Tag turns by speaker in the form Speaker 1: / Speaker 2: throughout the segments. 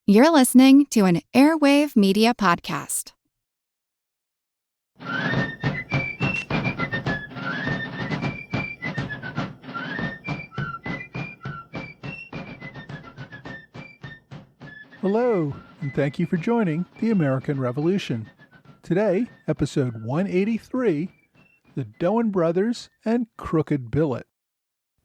Speaker 1: You're listening to an Airwave Media Podcast.
Speaker 2: Hello, and thank you for joining the American Revolution. Today, episode 183, The Doan Brothers and Crooked Billet.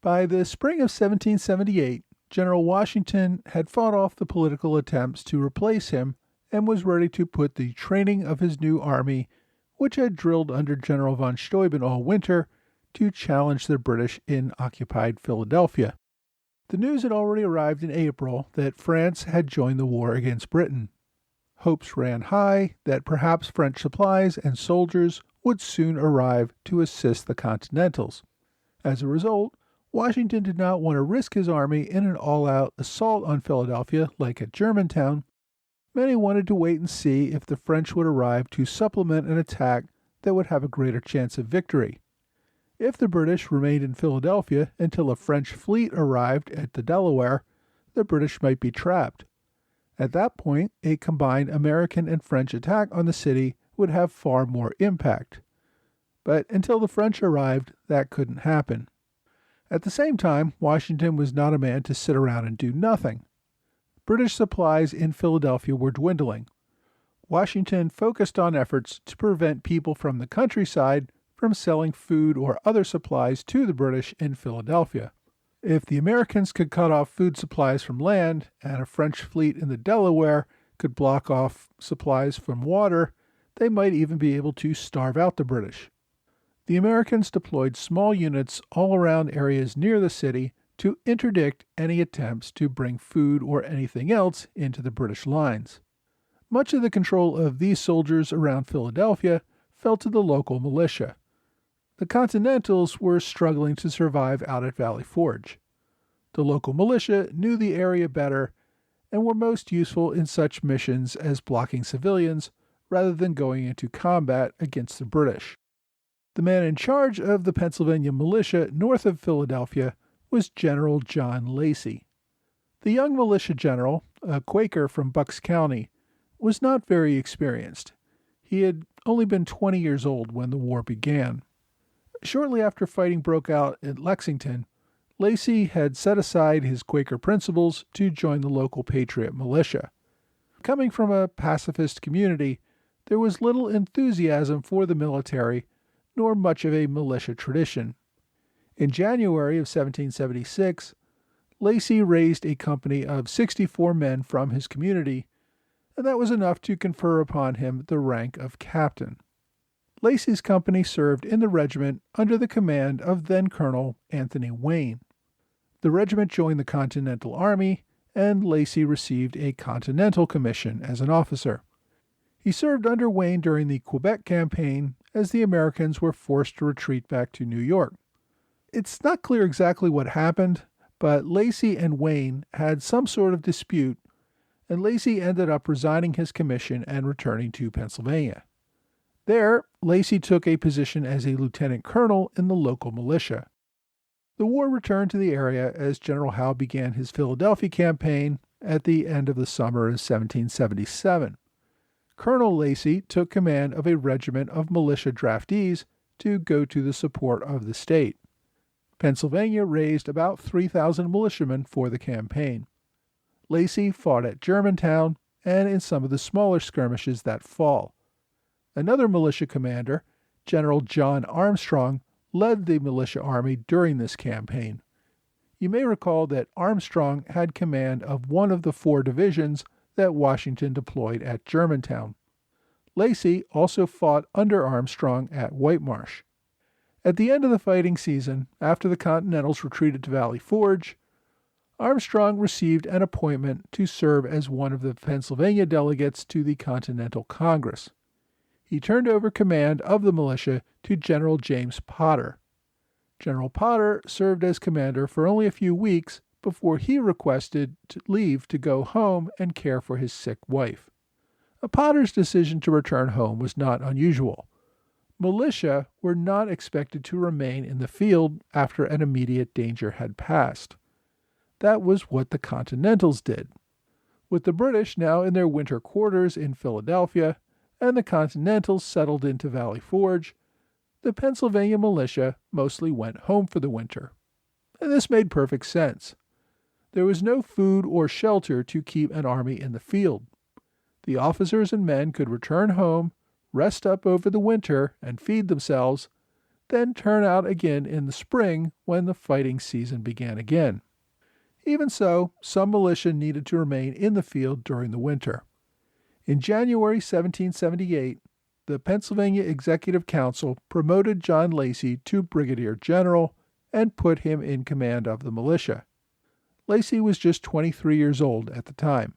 Speaker 2: By the spring of 1778, General Washington had fought off the political attempts to replace him and was ready to put the training of his new army, which had drilled under General von Steuben all winter, to challenge the British in occupied Philadelphia. The news had already arrived in April that France had joined the war against Britain. Hopes ran high that perhaps French supplies and soldiers would soon arrive to assist the Continentals. As a result, Washington did not want to risk his army in an all-out assault on Philadelphia like at Germantown. Many wanted to wait and see if the French would arrive to supplement an attack that would have a greater chance of victory. If the British remained in Philadelphia until a French fleet arrived at the Delaware, the British might be trapped. At that point, a combined American and French attack on the city would have far more impact. But until the French arrived, that couldn't happen. At the same time, Washington was not a man to sit around and do nothing. British supplies in Philadelphia were dwindling. Washington focused on efforts to prevent people from the countryside from selling food or other supplies to the British in Philadelphia. If the Americans could cut off food supplies from land and a French fleet in the Delaware could block off supplies from water, they might even be able to starve out the British. The Americans deployed small units all around areas near the city to interdict any attempts to bring food or anything else into the British lines. Much of the control of these soldiers around Philadelphia fell to the local militia. The Continentals were struggling to survive out at Valley Forge. The local militia knew the area better and were most useful in such missions as blocking civilians rather than going into combat against the British. The man in charge of the Pennsylvania militia north of Philadelphia was General John Lacey. The young militia general, a Quaker from Bucks County, was not very experienced. He had only been 20 years old when the war began. Shortly after fighting broke out at Lexington, Lacey had set aside his Quaker principles to join the local patriot militia. Coming from a pacifist community, there was little enthusiasm for the military, nor much of a militia tradition. In January of 1776, Lacey raised a company of 64 men from his community, and that was enough to confer upon him the rank of captain. Lacey's company served in the regiment under the command of then-Colonel Anthony Wayne. The regiment joined the Continental Army, and Lacey received a Continental Commission as an officer. He served under Wayne during the Quebec campaign as the Americans were forced to retreat back to New York. It's not clear exactly what happened, but Lacey and Wayne had some sort of dispute, and Lacey ended up resigning his commission and returning to Pennsylvania. There, Lacey took a position as a lieutenant colonel in the local militia. The war returned to the area as General Howe began his Philadelphia campaign at the end of the summer of 1777. Colonel Lacey took command of a regiment of militia draftees to go to the support of the state. Pennsylvania raised about 3,000 militiamen for the campaign. Lacey fought at Germantown and in some of the smaller skirmishes that fall. Another militia commander, General John Armstrong, led the militia army during this campaign. You may recall that Armstrong had command of one of the 4 divisions that Washington deployed at Germantown. Lacey also fought under Armstrong at White Marsh. At the end of the fighting season, after the Continentals retreated to Valley Forge, Armstrong received an appointment to serve as one of the Pennsylvania delegates to the Continental Congress. He turned over command of the militia to General James Potter. General Potter served as commander for only a few weeks before he requested leave to go home and care for his sick wife. Potter's decision to return home was not unusual. Militia were not expected to remain in the field after an immediate danger had passed. That was what the Continentals did. With the British now in their winter quarters in Philadelphia and the Continentals settled into Valley Forge, the Pennsylvania militia mostly went home for the winter. And this made perfect sense. There was no food or shelter to keep an army in the field. The officers and men could return home, rest up over the winter and feed themselves, then turn out again in the spring when the fighting season began again. Even so, some militia needed to remain in the field during the winter. In January 1778, the Pennsylvania Executive Council promoted John Lacey to brigadier general and put him in command of the militia. Lacey was just 23 years old at the time.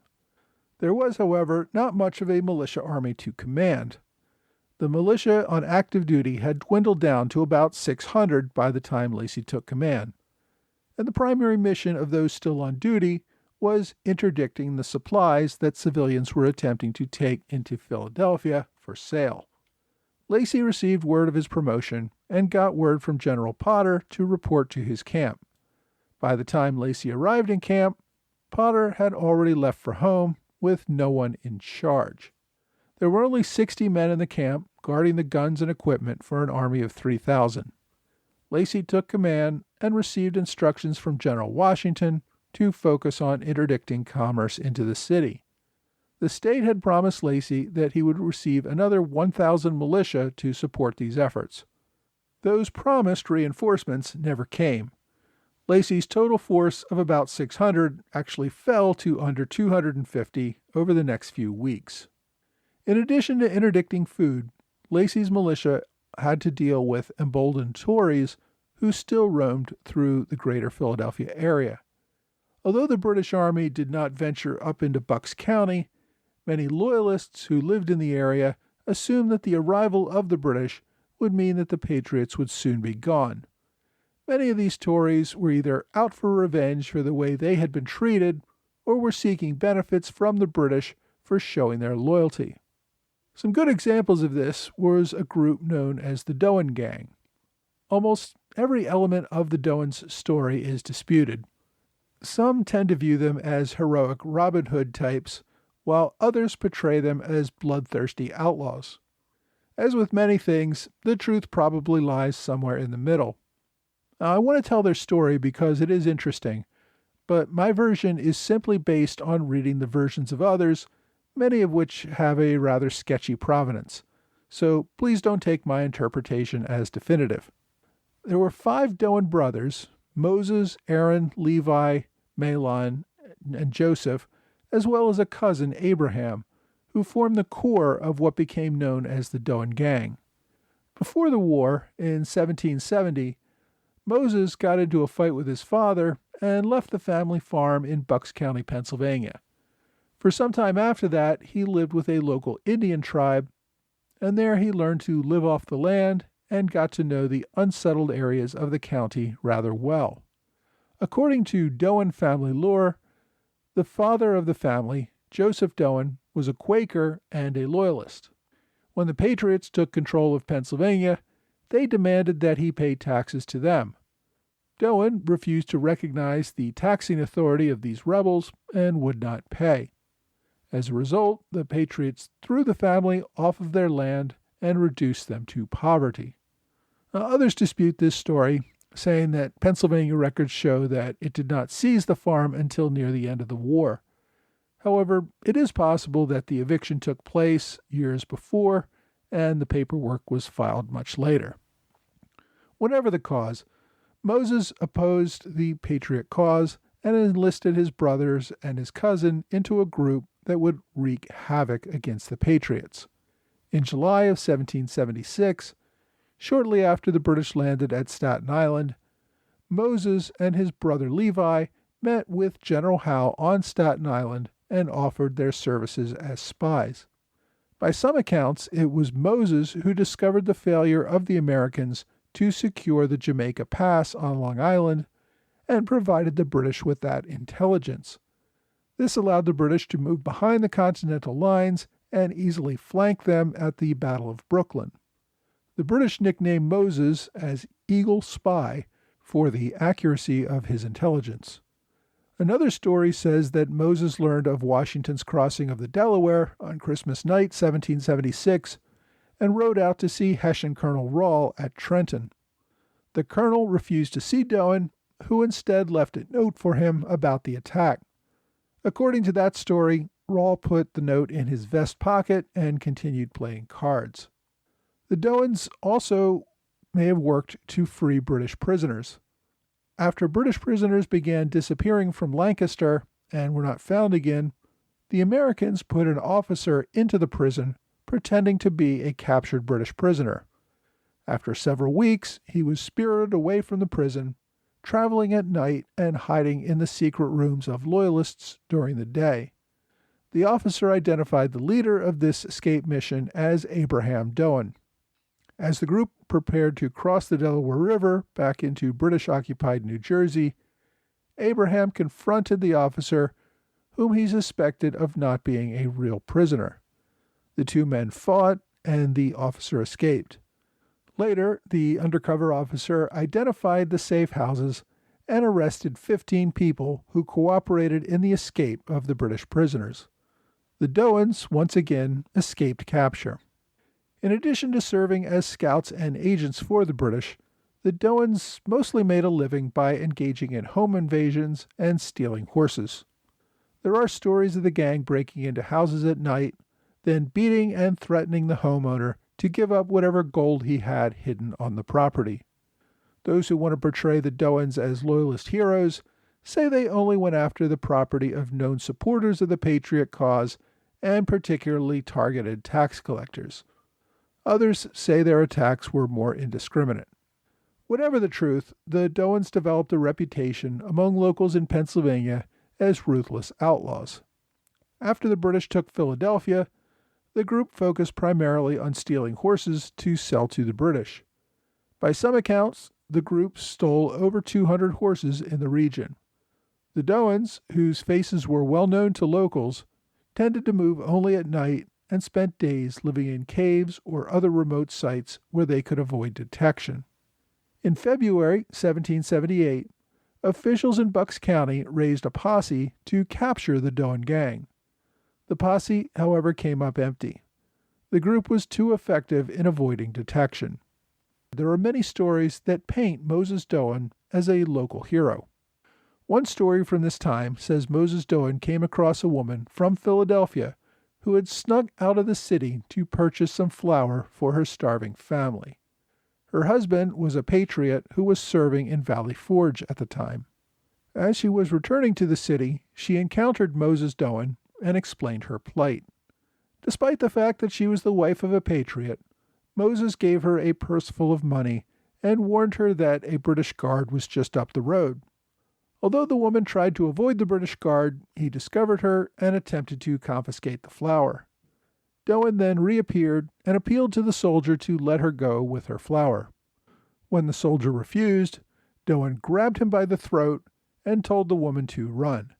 Speaker 2: There was, however, not much of a militia army to command. The militia on active duty had dwindled down to about 600 by the time Lacey took command, and the primary mission of those still on duty was interdicting the supplies that civilians were attempting to take into Philadelphia for sale. Lacey received word of his promotion and got word from General Potter to report to his camp. By the time Lacey arrived in camp, Potter had already left for home with no one in charge. There were only 60 men in the camp guarding the guns and equipment for an army of 3,000. Lacey took command and received instructions from General Washington to focus on interdicting commerce into the city. The state had promised Lacey that he would receive another 1,000 militia to support these efforts. Those promised reinforcements never came. Lacey's total force of about 600 actually fell to under 250 over the next few weeks. In addition to interdicting food, Lacey's militia had to deal with emboldened Tories who still roamed through the greater Philadelphia area. Although the British Army did not venture up into Bucks County, many loyalists who lived in the area assumed that the arrival of the British would mean that the Patriots would soon be gone. Many of these Tories were either out for revenge for the way they had been treated or were seeking benefits from the British for showing their loyalty. Some good examples of this was a group known as the Doan Gang. Almost every element of the Doans' story is disputed. Some tend to view them as heroic Robin Hood types, while others portray them as bloodthirsty outlaws. As with many things, the truth probably lies somewhere in the middle. Now, I want to tell their story because it is interesting, but my version is simply based on reading the versions of others, many of which have a rather sketchy provenance, so please don't take my interpretation as definitive. There were 5 Doan brothers, Moses, Aaron, Levi, Mahlon, and Joseph, as well as a cousin, Abraham, who formed the core of what became known as the Doan Gang. Before the war, in 1770, Moses got into a fight with his father and left the family farm in Bucks County, Pennsylvania. For some time after that, he lived with a local Indian tribe, and there he learned to live off the land and got to know the unsettled areas of the county rather well. According to Doan family lore, the father of the family, Joseph Doan, was a Quaker and a loyalist. When the Patriots took control of Pennsylvania, they demanded that he pay taxes to them. Doan refused to recognize the taxing authority of these rebels and would not pay. As a result, the Patriots threw the family off of their land and reduced them to poverty. Now, others dispute this story, saying that Pennsylvania records show that it did not seize the farm until near the end of the war. However, it is possible that the eviction took place years before and the paperwork was filed much later. Whatever the cause, Moses opposed the patriot cause and enlisted his brothers and his cousin into a group that would wreak havoc against the Patriots. In July of 1776, shortly after the British landed at Staten Island, Moses and his brother Levi met with General Howe on Staten Island and offered their services as spies. By some accounts, it was Moses who discovered the failure of the Americans to secure the Jamaica Pass on Long Island and provided the British with that intelligence. This allowed the British to move behind the Continental lines and easily flank them at the Battle of Brooklyn. The British nicknamed Moses as Eagle Spy for the accuracy of his intelligence. Another story says that Moses learned of Washington's crossing of the Delaware on Christmas night, 1776, and rode out to see Hessian Colonel Rahl at Trenton. The colonel refused to see Doan, who instead left a note for him about the attack. According to that story, Rahl put the note in his vest pocket and continued playing cards. The Doans also may have worked to free British prisoners. After British prisoners began disappearing from Lancaster and were not found again, the Americans put an officer into the prison pretending to be a captured British prisoner. After several weeks, he was spirited away from the prison, traveling at night and hiding in the secret rooms of loyalists during the day. The officer identified the leader of this escape mission as Abraham Doan. As the group prepared to cross the Delaware River back into British-occupied New Jersey, Abraham confronted the officer, whom he suspected of not being a real prisoner. The two men fought, and the officer escaped. Later, the undercover officer identified the safe houses and arrested 15 people who cooperated in the escape of the British prisoners. The Doans once again escaped capture. In addition to serving as scouts and agents for the British, the Doans mostly made a living by engaging in home invasions and stealing horses. There are stories of the gang breaking into houses at night, then beating and threatening the homeowner to give up whatever gold he had hidden on the property. Those who want to portray the Doans as loyalist heroes say they only went after the property of known supporters of the patriot cause and particularly targeted tax collectors. Others say their attacks were more indiscriminate. Whatever the truth, the Doans developed a reputation among locals in Pennsylvania as ruthless outlaws. After the British took Philadelphia, the group focused primarily on stealing horses to sell to the British. By some accounts, the group stole over 200 horses in the region. The Doans, whose faces were well known to locals, tended to move only at night and spent days living in caves or other remote sites where they could avoid detection. In February 1778, officials in Bucks County raised a posse to capture the Doan Gang. The posse, however, came up empty. The group was too effective in avoiding detection. There are many stories that paint Moses Doan as a local hero. One story from this time says Moses Doan came across a woman from Philadelphia who had snuck out of the city to purchase some flour for her starving family. Her husband was a patriot who was serving in Valley Forge at the time. As she was returning to the city, she encountered Moses Doan and explained her plight. Despite the fact that she was the wife of a patriot, Moses gave her a purse full of money and warned her that a British guard was just up the road. Although the woman tried to avoid the British guard, he discovered her and attempted to confiscate the flour. Doan then reappeared and appealed to the soldier to let her go with her flour. When the soldier refused, Doan grabbed him by the throat and told the woman to run.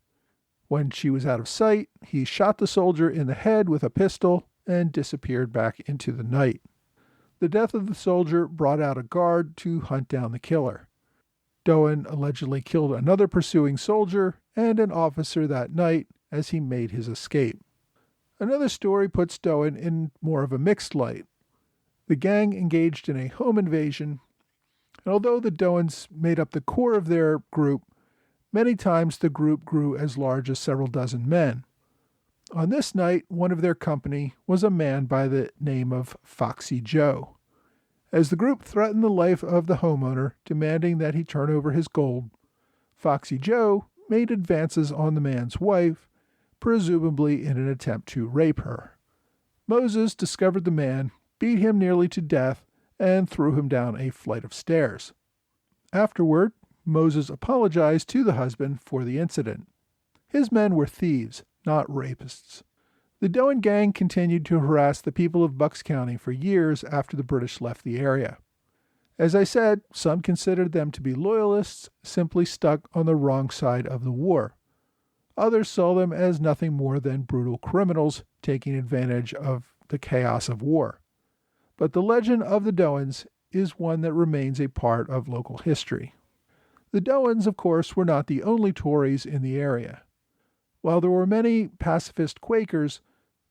Speaker 2: When she was out of sight, he shot the soldier in the head with a pistol and disappeared back into the night. The death of the soldier brought out a guard to hunt down the killer. Doan allegedly killed another pursuing soldier and an officer that night as he made his escape. Another story puts Doan in more of a mixed light. The gang engaged in a home invasion, and although the Doans made up the core of their group, many times the group grew as large as several dozen men. On this night, one of their company was a man by the name of Foxy Joe. As the group threatened the life of the homeowner, demanding that he turn over his gold, Foxy Joe made advances on the man's wife, presumably in an attempt to rape her. Moses discovered the man, beat him nearly to death, and threw him down a flight of stairs. Afterward, Moses apologized to the husband for the incident. His men were thieves, not rapists. The Doan Gang continued to harass the people of Bucks County for years after the British left the area. As I said, some considered them to be loyalists, simply stuck on the wrong side of the war. Others saw them as nothing more than brutal criminals taking advantage of the chaos of war. But the legend of the Doans is one that remains a part of local history. The Doans, of course, were not the only Tories in the area. While there were many pacifist Quakers,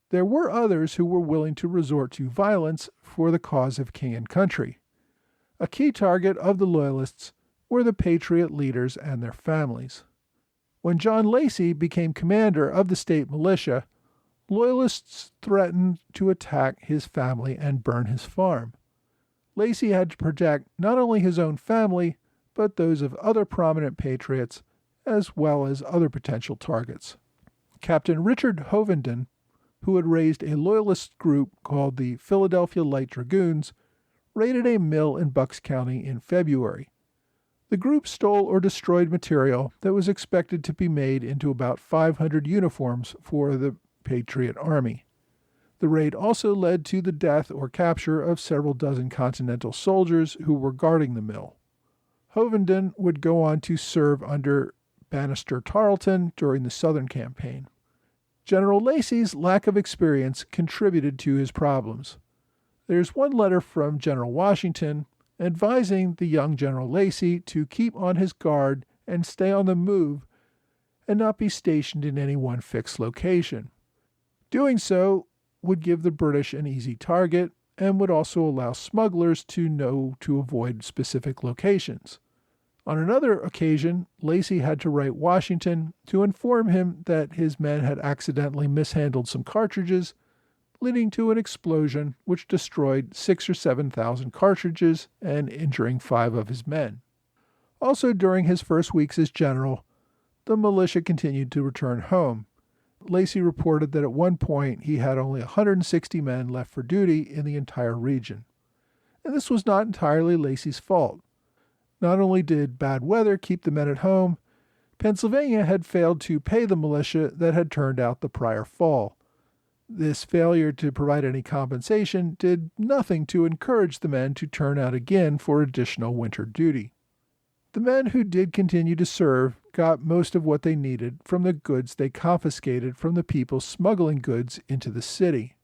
Speaker 2: there were others who were willing to resort to violence for the cause of king and country. A key target of the Loyalists were the patriot leaders and their families. When John Lacey became commander of the state militia, Loyalists threatened to attack his family and burn his farm. Lacey had to protect not only his own family, but those of other prominent patriots, as well as other potential targets. Captain Richard Hovenden, who had raised a Loyalist group called the Philadelphia Light Dragoons, raided a mill in Bucks County in February. The group stole or destroyed material that was expected to be made into about 500 uniforms for the Patriot Army. The raid also led to the death or capture of several dozen Continental soldiers who were guarding the mill. Hovenden would go on to serve under Banastre Tarleton during the Southern Campaign. General Lacey's lack of experience contributed to his problems. There's one letter from General Washington advising the young General Lacey to keep on his guard and stay on the move and not be stationed in any one fixed location. Doing so would give the British an easy target and would also allow smugglers to know to avoid specific locations. On another occasion, Lacey had to write Washington to inform him that his men had accidentally mishandled some cartridges, leading to an explosion which destroyed 6,000 or 7,000 cartridges and injuring 5 of his men. Also during his first weeks as general, the militia continued to return home. Lacey reported that at one point he had only 160 men left for duty in the entire region. And this was not entirely Lacey's fault. Not only did bad weather keep the men at home, Pennsylvania had failed to pay the militia that had turned out the prior fall. This failure to provide any compensation did nothing to encourage the men to turn out again for additional winter duty. The men who did continue to serve got most of what they needed from the goods they confiscated from the people smuggling goods into the city.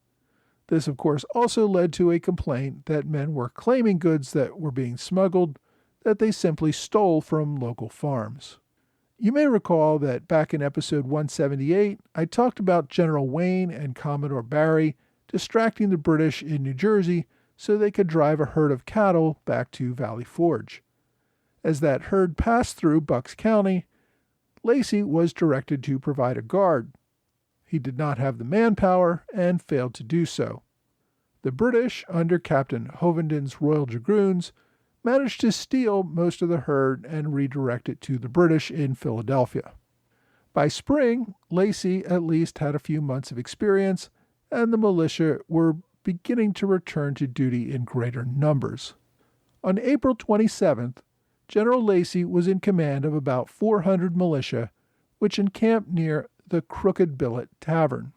Speaker 2: This, of course, also led to a complaint that men were claiming goods that were being smuggled that they simply stole from local farms. You may recall that back in episode 178, I talked about General Wayne and Commodore Barry distracting the British in New Jersey so they could drive a herd of cattle back to Valley Forge. As that herd passed through Bucks County, Lacey was directed to provide a guard. He did not have the manpower and failed to do so. The British, under Captain Hovenden's Royal Dragoons, managed to steal most of the herd and redirect it to the British in Philadelphia. By spring, Lacey at least had a few months of experience, and the militia were beginning to return to duty in greater numbers. On April 27th, General Lacey was in command of about 400 militia, which encamped near the Crooked Billet Tavern.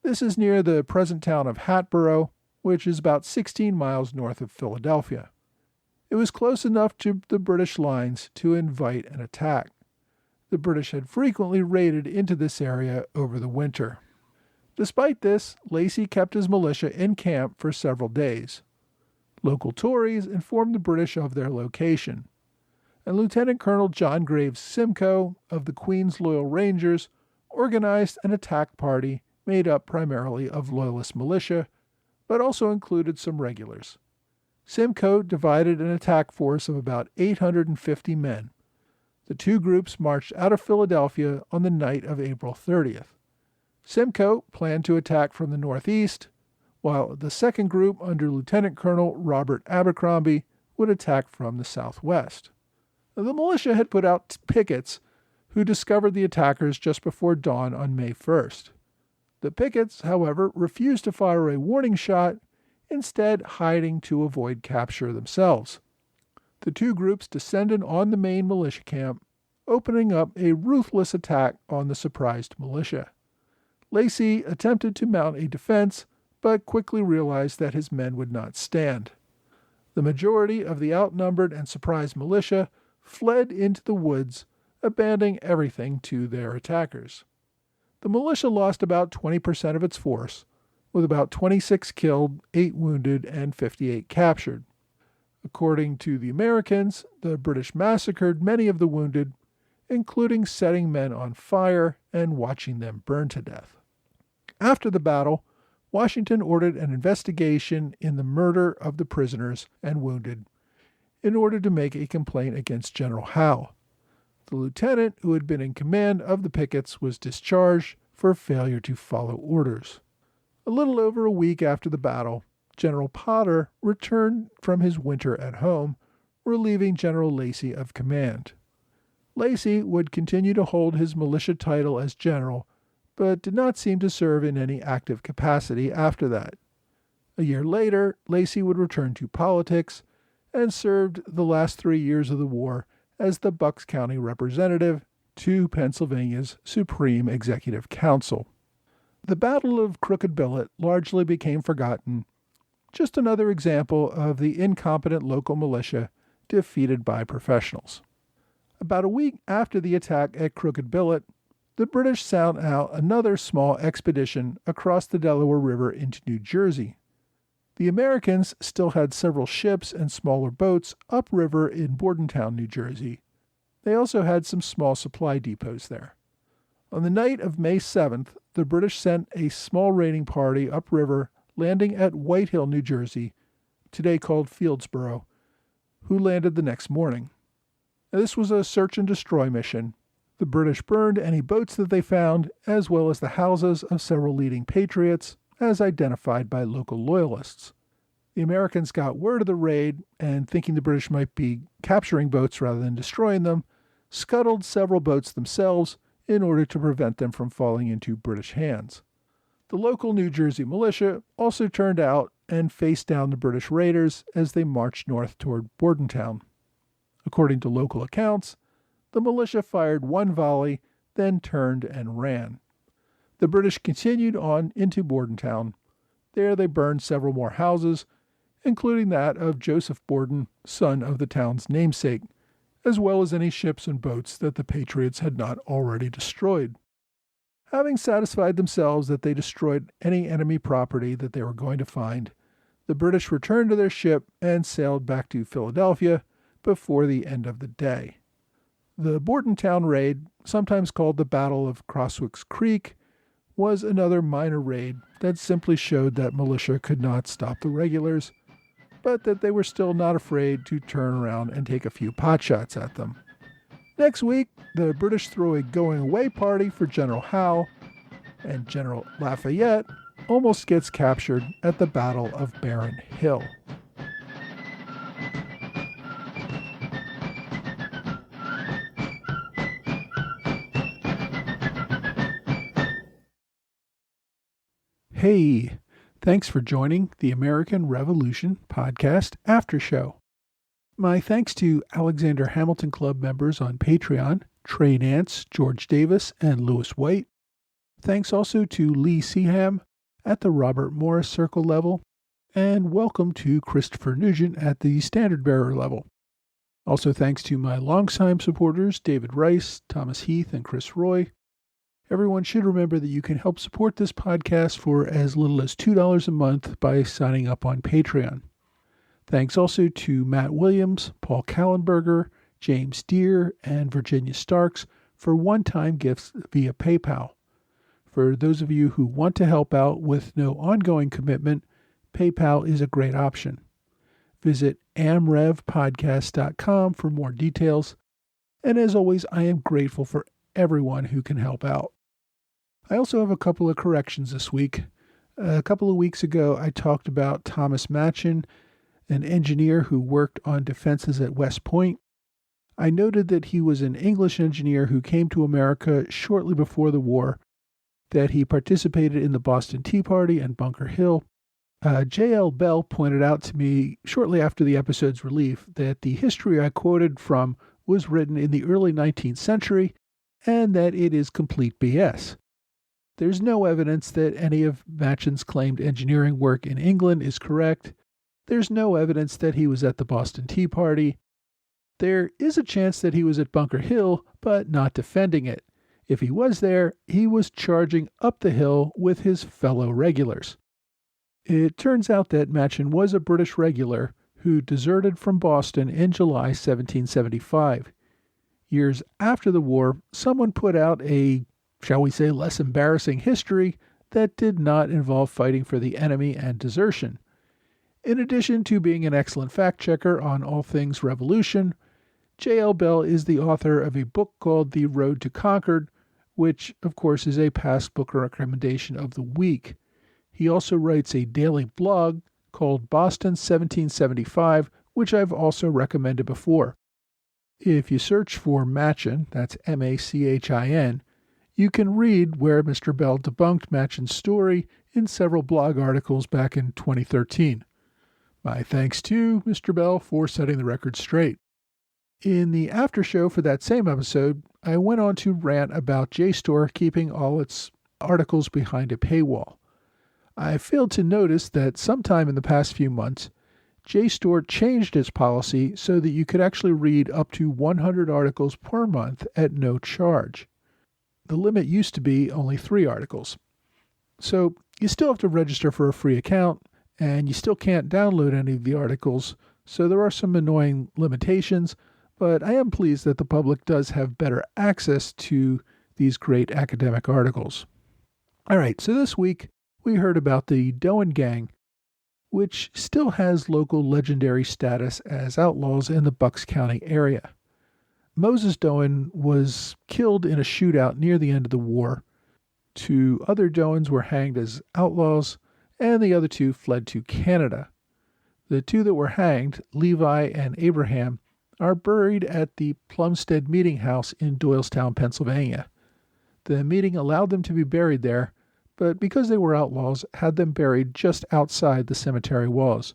Speaker 2: This is near the present town of Hatboro, which is about 16 miles north of Philadelphia. It was close enough to the British lines to invite an attack. The British had frequently raided into this area over the winter. Despite this, Lacey kept his militia in camp for several days. Local Tories informed the British of their location, and Lieutenant Colonel John Graves Simcoe of the Queen's Loyal Rangers organized an attack party made up primarily of Loyalist militia, but also included some regulars. Simcoe divided an attack force of about 850 men. The two groups marched out of Philadelphia on the night of April 30th. Simcoe planned to attack from the northeast, while the second group under Lieutenant Colonel Robert Abercrombie would attack from the southwest. The militia had put out pickets who discovered the attackers just before dawn on May 1st. The pickets, however, refused to fire a warning shot, instead hiding to avoid capture themselves. The two groups descended on the main militia camp, opening up a ruthless attack on the surprised militia. Lacey attempted to mount a defense, but quickly realized that his men would not stand. The majority of the outnumbered and surprised militia fled into the woods, abandoning everything to their attackers. The militia lost about 20% of its force, with about 26 killed, 8 wounded, and 58 captured. According to the Americans, the British massacred many of the wounded, including setting men on fire and watching them burn to death. After the battle, Washington ordered an investigation in the murder of the prisoners and wounded in order to make a complaint against General Howe. The lieutenant who had been in command of the pickets was discharged for failure to follow orders. A little over a week after the battle, General Potter returned from his winter at home, relieving General Lacey of command. Lacey would continue to hold his militia title as general, but did not seem to serve in any active capacity after that. A year later, Lacey would return to politics and served the last 3 years of the war as the Bucks County representative to Pennsylvania's Supreme Executive Council. The Battle of Crooked Billet largely became forgotten, just another example of the incompetent local militia defeated by professionals. About a week after the attack at Crooked Billet, the British sent out another small expedition across the Delaware River into New Jersey. The Americans still had several ships and smaller boats upriver in Bordentown, New Jersey. They also had some small supply depots there. On the night of May 7th, the British sent a small raiding party upriver, landing at White Hill, New Jersey, today called Fieldsboro, who landed the next morning. Now, this was a search and destroy mission. The British burned any boats that they found, as well as the houses of several leading patriots, as identified by local loyalists. The Americans got word of the raid, and thinking the British might be capturing boats rather than destroying them, scuttled several boats themselves in order to prevent them from falling into British hands. The local New Jersey militia also turned out and faced down the British raiders as they marched north toward Bordentown. According to local accounts, the militia fired one volley, then turned and ran. The British continued on into Bordentown. There they burned several more houses, including that of Joseph Borden, son of the town's namesake, as well as any ships and boats that the Patriots had not already destroyed. Having satisfied themselves that they destroyed any enemy property that they were going to find, the British returned to their ship and sailed back to Philadelphia before the end of the day. The Bordentown raid, sometimes called the Battle of Crosswicks Creek, was another minor raid that simply showed that militia could not stop the regulars, but that they were still not afraid to turn around and take a few potshots at them. Next week, the British throw a going-away party for General Howe, and General Lafayette almost gets captured at the Battle of Barren Hill. Hey, thanks for joining the American Revolution Podcast After Show. My thanks to Alexander Hamilton Club members on Patreon, Trey Nance, George Davis, and Lewis White. Thanks also to Lee Seaham at the Robert Morris Circle level, and welcome to Christopher Nugent at the Standard Bearer level. Also thanks to my longtime supporters, David Rice, Thomas Heath, and Chris Roy. Everyone should remember that you can help support this podcast for as little as $2 a month by signing up on Patreon. Thanks also to Matt Williams, Paul Kallenberger, James Deere, and Virginia Starks for one-time gifts via PayPal. For those of you who want to help out with no ongoing commitment, PayPal is a great option. Visit amrevpodcast.com for more details. And as always, I am grateful for everyone who can help out. I also have a couple of corrections this week. A couple of weeks ago, I talked about Thomas Machen, an engineer who worked on defenses at West Point. I noted that he was an English engineer who came to America shortly before the war, that he participated in the Boston Tea Party and Bunker Hill. J.L. Bell pointed out to me shortly after the episode's release that the history I quoted from was written in the early 19th century and that it is complete BS. There's no evidence that any of Machen's claimed engineering work in England is correct. There's no evidence that he was at the Boston Tea Party. There is a chance that he was at Bunker Hill, but not defending it. If he was there, he was charging up the hill with his fellow regulars. It turns out that Machen was a British regular who deserted from Boston in July 1775. Years after the war, someone put out a, shall we say, less embarrassing history that did not involve fighting for the enemy and desertion. In addition to being an excellent fact-checker on all things revolution, J.L. Bell is the author of a book called The Road to Concord, which, of course, is a past book recommendation of the week. He also writes a daily blog called Boston 1775, which I've also recommended before. If you search for Machin, that's M-A-C-H-I-N, you can read where Mr. Bell debunked Machin's story in several blog articles back in 2013. My thanks to Mr. Bell for setting the record straight. In the after show for that same episode, I went on to rant about JSTOR keeping all its articles behind a paywall. I failed to notice that sometime in the past few months, JSTOR changed its policy so that you could actually read up to 100 articles per month at no charge. The limit used to be only 3 articles. So you still have to register for a free account, and you still can't download any of the articles, so there are some annoying limitations, but I am pleased that the public does have better access to these great academic articles. All right, so this week we heard about the Doan Gang, which still has local legendary status as outlaws in the Bucks County area. Moses Doan was killed in a shootout near the end of the war. 2 other Doans were hanged as outlaws, and the other 2 fled to Canada. The 2 that were hanged, Levi and Abraham, are buried at the Plumstead Meeting House in Doylestown, Pennsylvania. The meeting allowed them to be buried there, but because they were outlaws, had them buried just outside the cemetery walls.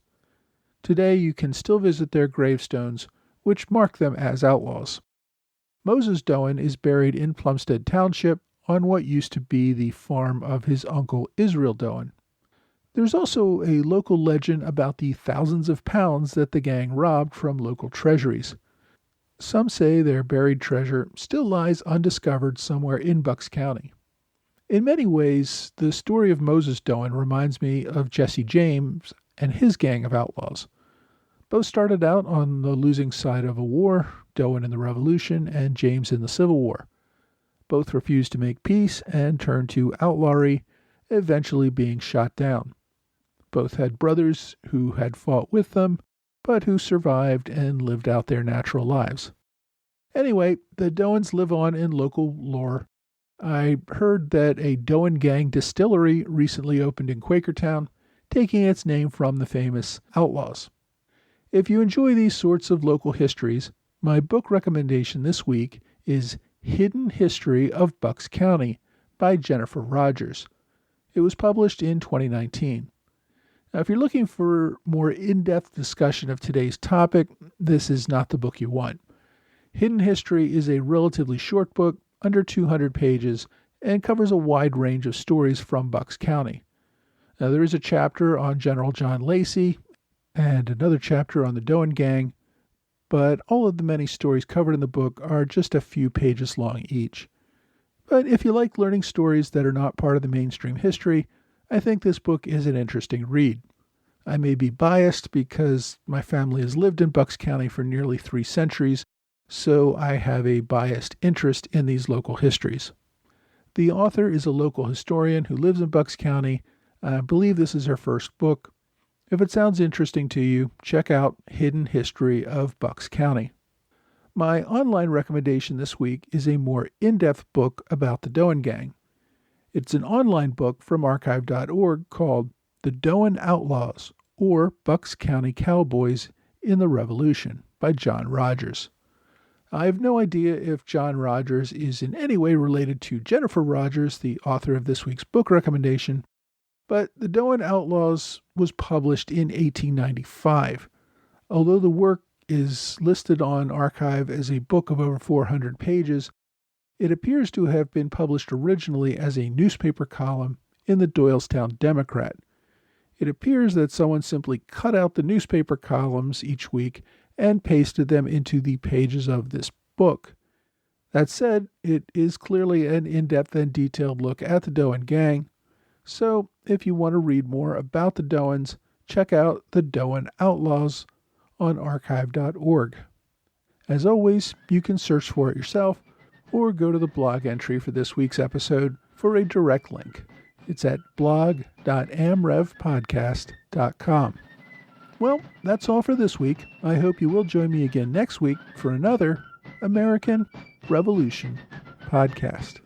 Speaker 2: Today you can still visit their gravestones, which mark them as outlaws. Moses Doan is buried in Plumstead Township on what used to be the farm of his uncle Israel Doan. There's also a local legend about the thousands of pounds that the gang robbed from local treasuries. Some say their buried treasure still lies undiscovered somewhere in Bucks County. In many ways, the story of Moses Doan reminds me of Jesse James and his gang of outlaws. Both started out on the losing side of a war, Doan in the Revolution and James in the Civil War. Both refused to make peace and turned to outlawry, eventually being shot down. Both had brothers who had fought with them, but who survived and lived out their natural lives. Anyway, the Doans live on in local lore. I heard that a Doan Gang distillery recently opened in Quakertown, taking its name from the famous outlaws. If you enjoy these sorts of local histories, my book recommendation this week is Hidden History of Bucks County by Jennifer Rogers. It was published in 2019. Now, if you're looking for more in-depth discussion of today's topic, this is not the book you want. Hidden History is a relatively short book, under 200 pages, and covers a wide range of stories from Bucks County. Now, there is a chapter on General John Lacey and another chapter on the Doan Gang, but all of the many stories covered in the book are just a few pages long each. But if you like learning stories that are not part of the mainstream history, I think this book is an interesting read. I may be biased because my family has lived in Bucks County for nearly 3 centuries, so I have a biased interest in these local histories. The author is a local historian who lives in Bucks County. I believe this is her first book. If it sounds interesting to you, check out Hidden History of Bucks County. My online recommendation this week is a more in-depth book about the Doan Gang. It's an online book from archive.org called The Doan Outlaws, or Bucks County Cowboys in the Revolution by John Rogers. I have no idea if John Rogers is in any way related to Jennifer Rogers, the author of this week's book recommendation, but The Doan Outlaws was published in 1895. Although the work is listed on archive as a book of over 400 pages, it appears to have been published originally as a newspaper column in the Doylestown Democrat. It appears that someone simply cut out the newspaper columns each week and pasted them into the pages of this book. That said, it is clearly an in-depth and detailed look at the Doan Gang, so if you want to read more about the Doans, check out The Doan Outlaws, on archive.org. As always, you can search for it yourself or go to the blog entry for this week's episode for a direct link. It's at blog.amrevpodcast.com. Well, that's all for this week. I hope you will join me again next week for another American Revolution podcast.